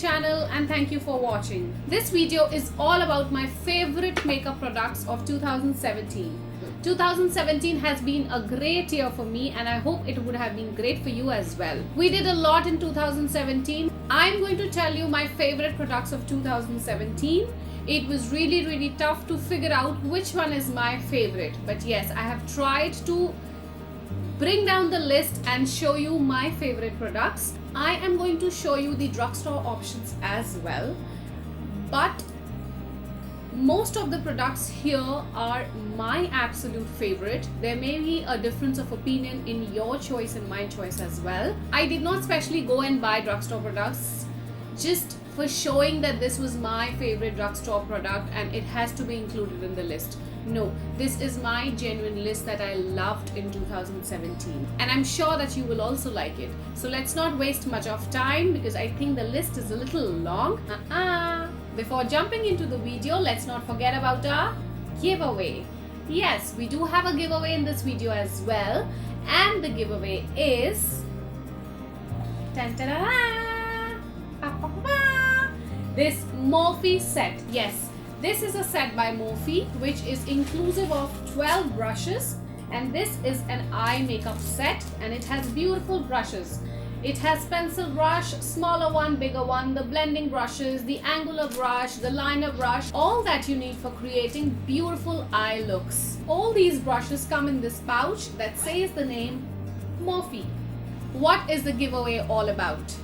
channel and thank you for watching. This video is all about my favorite makeup products of 2017. 2017 has been a great year for me and I hope it would have been great for you as well. We did a lot in 2017. I'm going to tell you my favorite products of 2017. It was really tough to figure out which one is my favorite. But yes, I have tried to bring down the list and show you my favorite products. I am going to show you the drugstore options as well, but most of the products here are my absolute favorite. There may be a difference of opinion in your choice and my choice as well. I did not specially go and buy drugstore products just for showing that this was my favorite drugstore product and it has to be included in the list. No, this is my genuine list that I loved in 2017 and I'm sure that you will also like it. So let's not waste much of time because I think the list is a little long. Before jumping into the video, let's not forget about our giveaway. Yes, we do have a giveaway in this video as well, and the giveaway is this Morphe set. Yes, this is a set by Morphe which is inclusive of 12 brushes, and this is an eye makeup set and it has beautiful brushes. It has pencil brush, smaller one, bigger one, the blending brushes, the angular brush, the liner brush, all that you need for creating beautiful eye looks. All these brushes come in this pouch that says the name Morphe. What is the giveaway all about?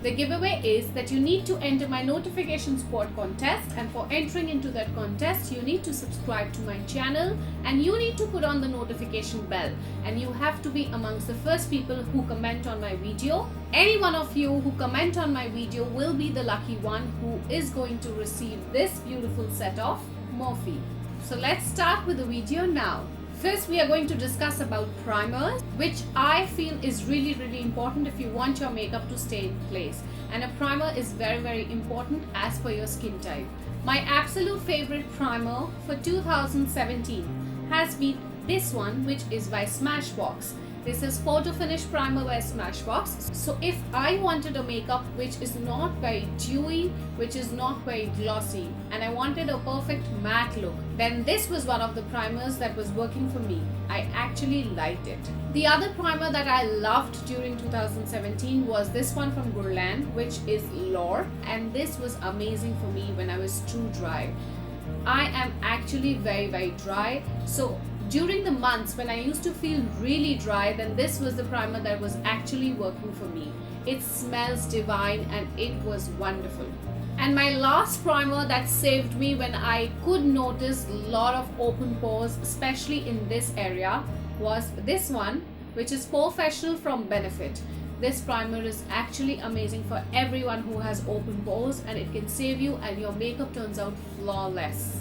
The giveaway is that you need to enter my notification squad contest, and for entering into that contest you need to subscribe to my channel and you need to put on the notification bell, and you have to be amongst the first people who comment on my video. Any one of you who comment on my video will be the lucky one who is going to receive this beautiful set of Morphe. So let's start with the video now. First, we are going to discuss about primers, which I feel is really important if you want your makeup to stay in place. And a primer is very important as per your skin type. My absolute favorite primer for 2017 has been this one, which is by Smashbox. This is Photo Finish Primer by Smashbox. So if I wanted a makeup which is not very dewy, which is not very glossy, and I wanted a perfect matte look, then this was one of the primers that was working for me. I actually liked it. The other primer that I loved during 2017 was this one from Guerlain, which is L'Or, and this was amazing for me when I was too dry. I am actually very dry, so during the months when I used to feel really dry, then this was the primer that was actually working for me. It smells divine and it was wonderful. And my last primer that saved me when I could notice a lot of open pores, especially in this area, was this one, which is Professional from Benefit. This primer is actually amazing for everyone who has open pores, and it can save you and your makeup turns out flawless.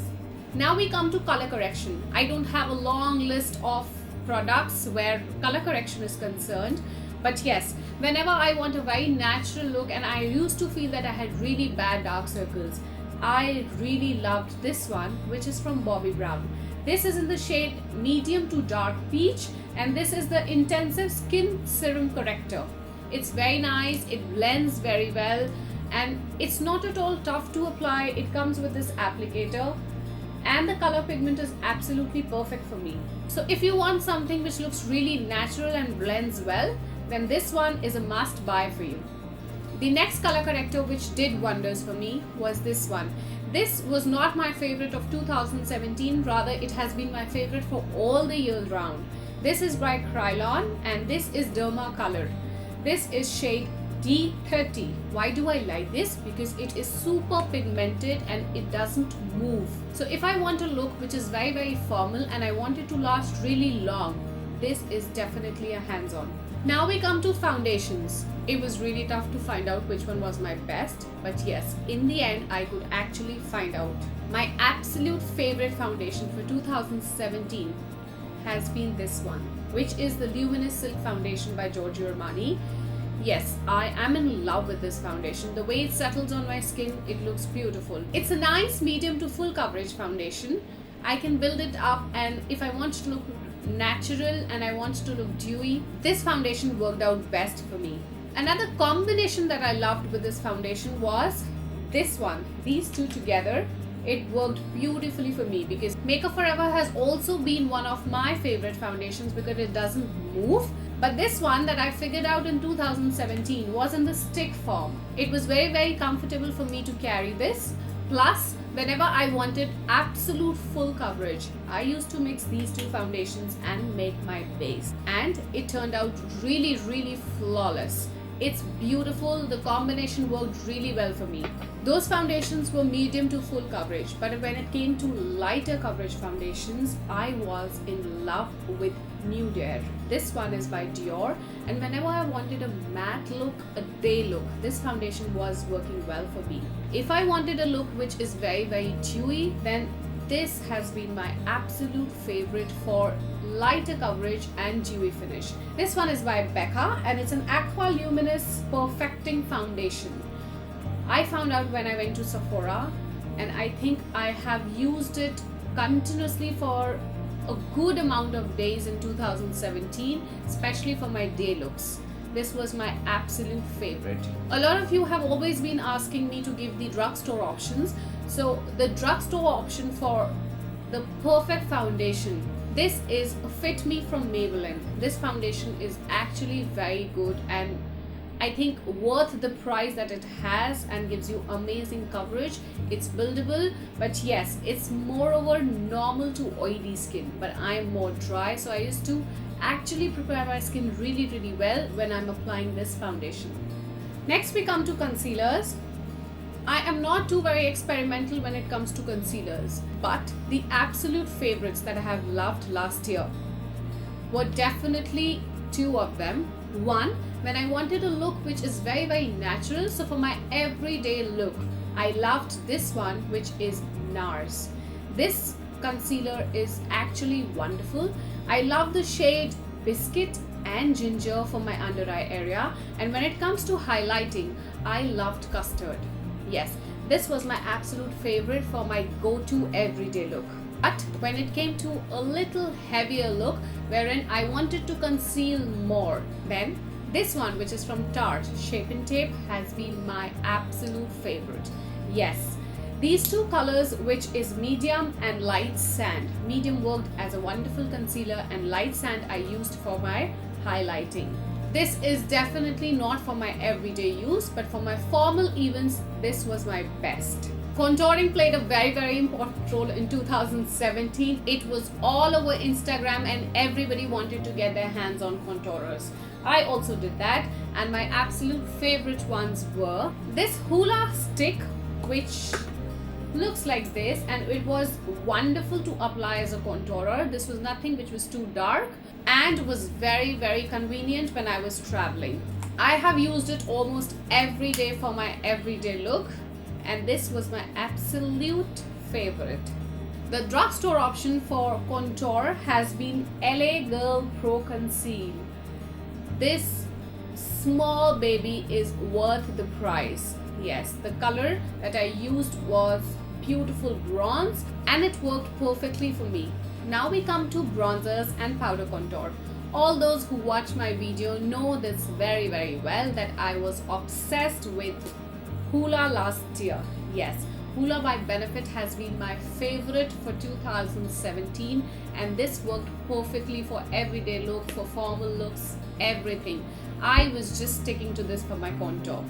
Now we come to color correction. I don't have a long list of products where color correction is concerned, but yes, whenever I want a very natural look and I used to feel that I had really bad dark circles, I really loved this one, which is from Bobbi Brown. This is in the shade medium to dark peach, and this is the Intensive Skin Serum Corrector. It's very nice, it blends very well, and it's not at all tough to apply. It comes with this applicator, and the color pigment is absolutely perfect for me. So if you want something which looks really natural and blends well, then this one is a must buy for you. The next color corrector which did wonders for me was this one. This was not my favorite of 2017, rather it has been my favorite for all the years round. This is by Kryolan and this is Derma Color. This is shade D30. Why do I like this? Because it is super pigmented and it doesn't move. So if I want a look which is very formal and I want it to last really long, this is definitely a hands-on. Now we come to foundations. It was really tough to find out which one was my best, but yes, in the end I could actually find out. My absolute favorite foundation for 2017 has been this one, which is the Luminous Silk Foundation by Georgio Armani. Yes, I am in love with this foundation. The way it settles on my skin, it looks beautiful. It's a nice medium to full coverage foundation. I can build it up, and if I want to look natural and I want to look dewy, this foundation worked out best for me. Another combination that I loved with this foundation was this one. These two together, it worked beautifully for me because Makeup Forever has also been one of my favorite foundations because it doesn't move. But this one that I figured out in 2017 was in the stick form. It was very comfortable for me to carry this. Plus, whenever I wanted absolute full coverage, I used to mix these two foundations and make my base. And it turned out really flawless. It's beautiful. The combination worked really well for me. Those foundations were medium to full coverage, but when it came to lighter coverage foundations, I was in love with Nude. This one is by Dior, and whenever I wanted a matte look, a day look, this foundation was working well for me. If I wanted a look which is very dewy, then this has been my absolute favorite for lighter coverage and dewy finish. This one is by Becca, and it's an Aqua Luminous Perfecting Foundation. I found out when I went to Sephora, and I think I have used it continuously for a good amount of days in 2017, especially for my day looks. This was my absolute favorite. A lot of you have always been asking me to give the drugstore options. So the drugstore option for the perfect foundation, this is Fit Me from Maybelline. This foundation is actually very good and I think worth the price that it has and gives you amazing coverage. It's buildable, but yes, it's moreover normal to oily skin, but I am more dry, so I used to actually prepare my skin really well when I'm applying this foundation. Next we come to concealers. I am not too very experimental when it comes to concealers, but the absolute favorites that I have loved last year were definitely two of them. One, when I wanted a look which is very natural, so for my everyday look, I loved this one, which is Nars. This concealer is actually wonderful. I love the shade Biscuit and Ginger for my under eye area, and when it comes to highlighting, I loved Custard. Yes, this was my absolute favorite for my go-to everyday look. But when it came to a little heavier look wherein I wanted to conceal more, then this one, which is from Tarte, Shape and Tape, has been my absolute favorite. Yes, these two colors, which is medium and light sand. Medium worked as a wonderful concealer and light sand I used for my highlighting. This is definitely not for my everyday use, but for my formal events, this was my best. Contouring played a very important role in 2017. It was all over Instagram and everybody wanted to get their hands on contourers. I also did that, and my absolute favorite ones were this Hoola stick, which looks like this, and it was wonderful to apply as a contourer. This was nothing which was too dark and was very convenient when I was traveling. I have used it almost every day for my everyday look, and this was my absolute favorite. The drugstore option for contour has been LA Girl Pro Conceal. This small baby is worth the price. Yes, the color that I used was beautiful bronze and it worked perfectly for me. Now we come to bronzers and powder contour. All those who watch my video know this very well, that I was obsessed with Hoola last year. Yes, Hoola by Benefit has been my favorite for 2017, and this worked perfectly for everyday look, for formal looks, everything. I was just sticking to this for my contour.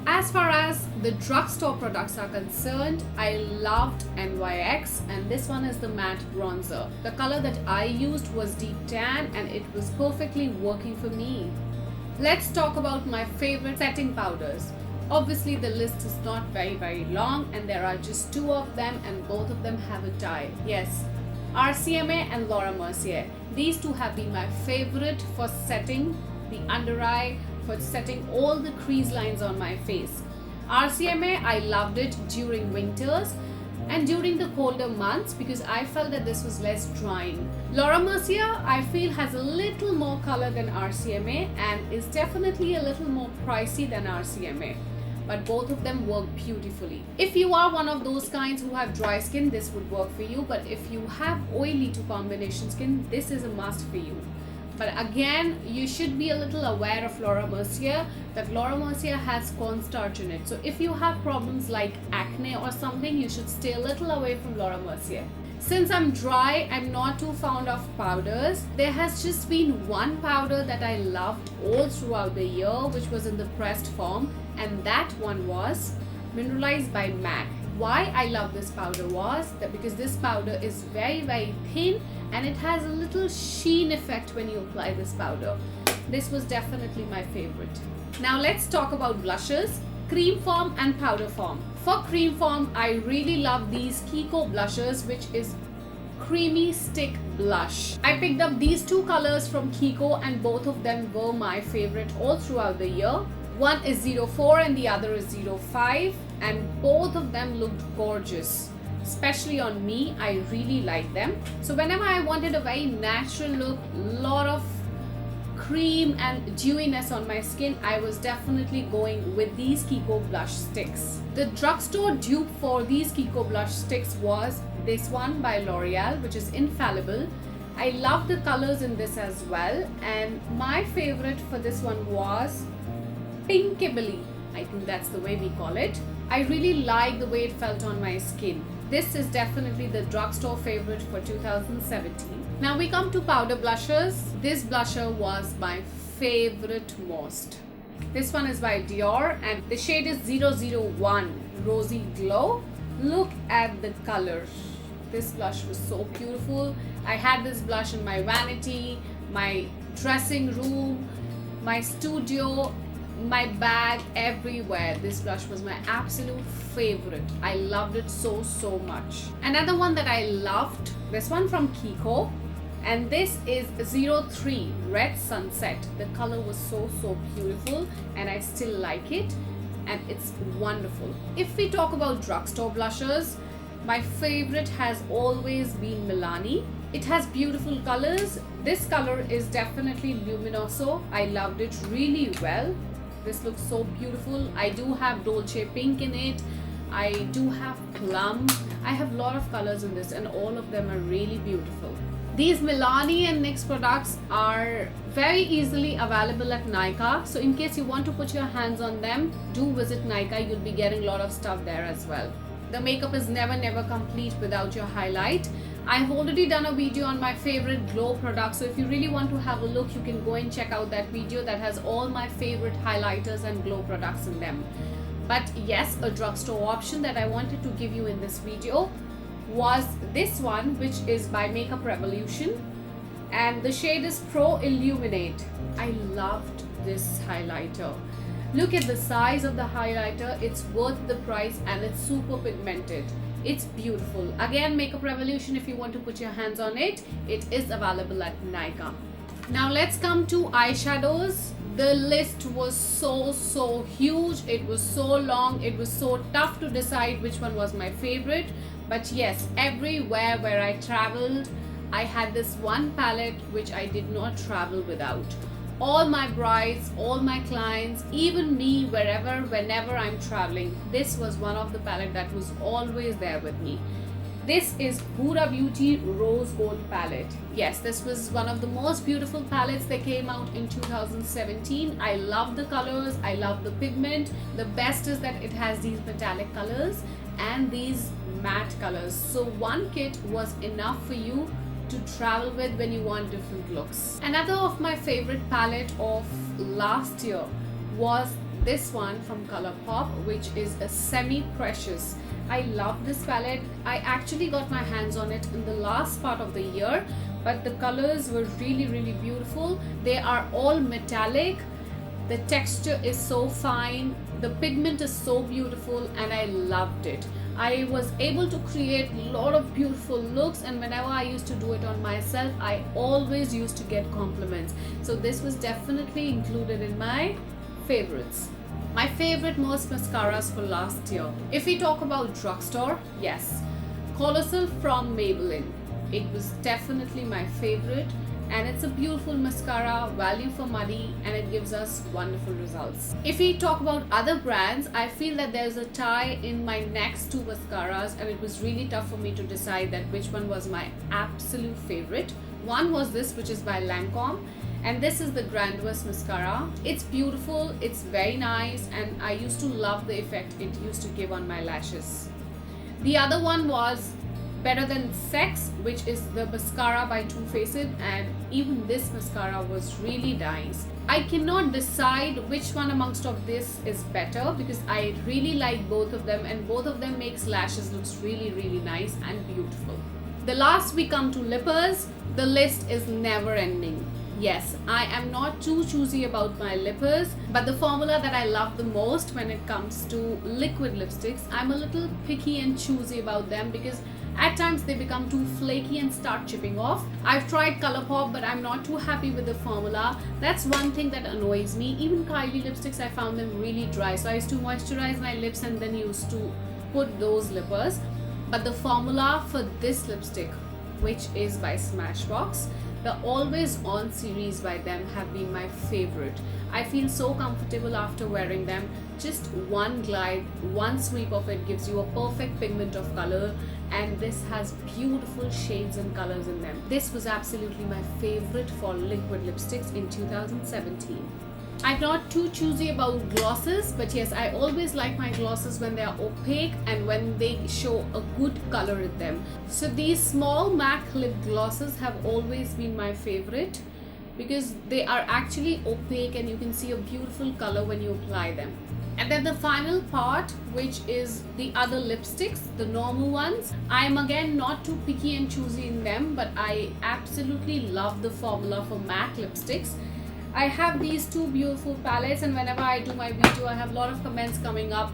As far as the drugstore products are concerned, I loved NYX, and this one is the matte bronzer. The color that I used was Deep Tan and it was perfectly working for me. Let's talk about my favorite setting powders. Obviously the list is not very long and there are just two of them and both of them have a tie. Yes, RCMA and Laura Mercier. These two have been my favorite for setting the under eye, for setting all the crease lines on my face. RCMA, I loved it during winters and during the colder months because I felt that this was less drying. Laura Mercier, I feel, has a little more color than RCMA and is definitely a little more pricey than RCMA. But both of them work beautifully. If you are one of those kinds who have dry skin, this would work for you. But if you have oily to combination skin, this is a must for you. But again, you should be a little aware of Laura Mercier, that Laura Mercier has cornstarch in it. So if you have problems like acne or something, you should stay a little away from Laura Mercier. Since I'm dry, I'm not too fond of powders. There has just been one powder that I loved all throughout the year, which was in the pressed form, and that one was Mineralized by MAC. Why I love this powder was that because this powder is very thin and it has a little sheen effect when you apply this powder. This was definitely my favorite. Now let's talk about blushes, cream form and powder form. For cream form, I really love these Kiko blushes, which is creamy stick blush. I picked up these two colors from Kiko and both of them were my favorite all throughout the year. One is 04 and the other is 05, and both of them looked gorgeous. Especially on me, I really like them. So whenever I wanted a very natural look, lot of cream and dewiness on my skin, I was definitely going with these Kiko blush sticks. The drugstore dupe for these Kiko blush sticks was this one by L'Oreal, which is Infallible. I love the colors in this as well, and my favorite for this one was Pinkably. I think that's the way we call it. I really like the way it felt on my skin. This is definitely the drugstore favorite for 2017. Now we come to powder blushes. This blusher was my favorite most. This one is by Dior and the shade is 001 Rosy Glow. Look at the color. This blush was so beautiful. I had this blush in my vanity, my dressing room, my studio, my bag, everywhere. This blush was my absolute favorite. I loved it so much. Another one that I loved, this one from Kiko, and this is 03 Red Sunset. The color was so beautiful and I still like it, and it's wonderful. If we talk about drugstore blushes, my favorite has always been Milani. It has beautiful colors. This color is definitely Luminoso. I loved it really well. This looks so beautiful. I do have Dolce Pink in it. I do have Plum. I have a lot of colors in this and all of them are really beautiful. These Milani and NYX products are very easily available at Nykaa. So in case you want to put your hands on them, do visit Nykaa. You'll be getting a lot of stuff there as well. The makeup is never complete without your highlight. I've already done a video on my favorite glow products, so if you really want to have a look, you can go and check out that video that has all my favorite highlighters and glow products in them. But yes, a drugstore option that I wanted to give you in this video was this one, which is by Makeup Revolution, and the shade is Pro Illuminate. I loved this highlighter. Look at the size of the highlighter. It's worth the price and it's super pigmented. It's beautiful. Again, Makeup Revolution, if you want to put your hands on it, it is available at Nykaa. Now let's come to eyeshadows. The list was so huge. It was so long. It was so tough to decide which one was my favorite. But yes, everywhere where I traveled, I had this one palette which I did not travel without. All my brides, all my clients, even me, whenever I'm traveling, this was one of the palette that was always there with me. This is Huda Beauty Rose Gold palette. Yes, this was one of the most beautiful palettes that came out in 2017. I love the colors, I love the pigment. The best is that it has these metallic colors and these matte colors. So one kit was enough for you to travel with when you want different looks. Another of my favorite palette of last year was this one from Colourpop, which is a semi-precious. I love this palette. I actually got my hands on it in the last part of the year, but the colors were really beautiful. They are all metallic. The texture is so fine. The pigment is so beautiful and I loved it. I was able to create a lot of beautiful looks, and whenever I used to do it on myself, I always used to get compliments. So this was definitely included in my favorites. My favorite most mascaras for last year. If we talk about drugstore, yes, Colossal from Maybelline. It was definitely my favorite, and it's a beautiful mascara, value for money, and it gives us wonderful results. If we talk about other brands, I feel that there's a tie in my next two mascaras, and it was really tough for me to decide that which one was my absolute favorite. One was this, which is by Lancome, and this is the Grandiose mascara. It's beautiful, it's very nice, and I used to love the effect it used to give on my lashes. The other one was Better Than Sex, which is the mascara by Too Faced, and even this mascara was really nice. I cannot decide which one amongst of this is better because I really like both of them, and both of them makes lashes looks really nice and beautiful. The last we come to lippers. The list is never ending. Yes, I am not too choosy about my lippers, but the formula that I love the most when it comes to liquid lipsticks, I'm a little picky and choosy about them because at times they become too flaky and start chipping off. I've tried Colourpop, but I'm not too happy with the formula. That's one thing that annoys me. Even Kylie lipsticks, I found them really dry, so I used to moisturize my lips and then used to put those lippers. But the formula for this lipstick, which is by Smashbox, the Always On series by them have been my favorite. I feel so comfortable after wearing them. Just one glide, one sweep of it gives you a perfect pigment of color, and this has beautiful shades and colors in them. This was absolutely my favorite for liquid lipsticks in 2017. I'm not too choosy about glosses, but yes, I always like my glosses when they are opaque and when they show a good color in them. So these small MAC lip glosses have always been my favorite because they are actually opaque and you can see a beautiful color when you apply them. And then the final part, which is the other lipsticks, the normal ones. I am again not too picky and choosy in them, but I absolutely love the formula for MAC lipsticks. I have these two beautiful palettes, and whenever I do my video, I have a lot of comments coming up.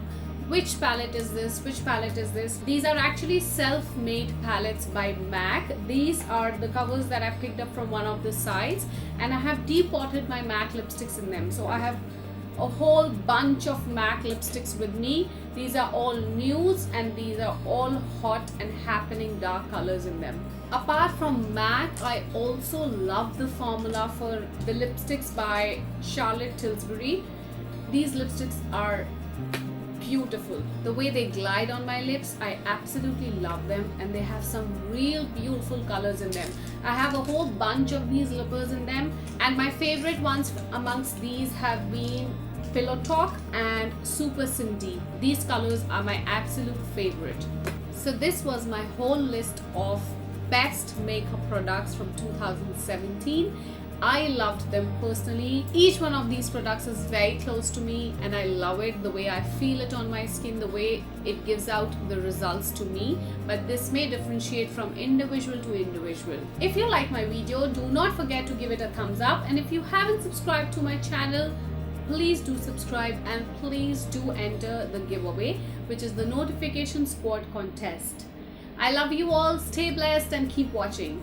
Which palette is this? Which palette is this? These are actually self-made palettes by MAC. These are the covers that I picked up from one of the sites, and I have depotted my MAC lipsticks in them. So I have a whole bunch of MAC lipsticks with me. These are all nudes and these are all hot and happening dark colors in them. Apart from MAC, I also love the formula for the lipsticks by Charlotte Tilbury. These lipsticks are beautiful. The way they glide on my lips, I absolutely love them, and they have some real beautiful colors in them. I have a whole bunch of these lippers in them, and my favorite ones amongst these have been Pillow Talk and Super Cindy. These colors are my absolute favorite. So this was my whole list of best makeup products from 2017. I loved them personally. Each one of these products is very close to me and I love it, the way I feel it on my skin, the way it gives out the results to me. But this may differentiate from individual to individual. If you like my video, do not forget to give it a thumbs up, and if you haven't subscribed to my channel, please do subscribe and please do enter the giveaway, which is the Notification Squad contest. I love you all, stay blessed and keep watching.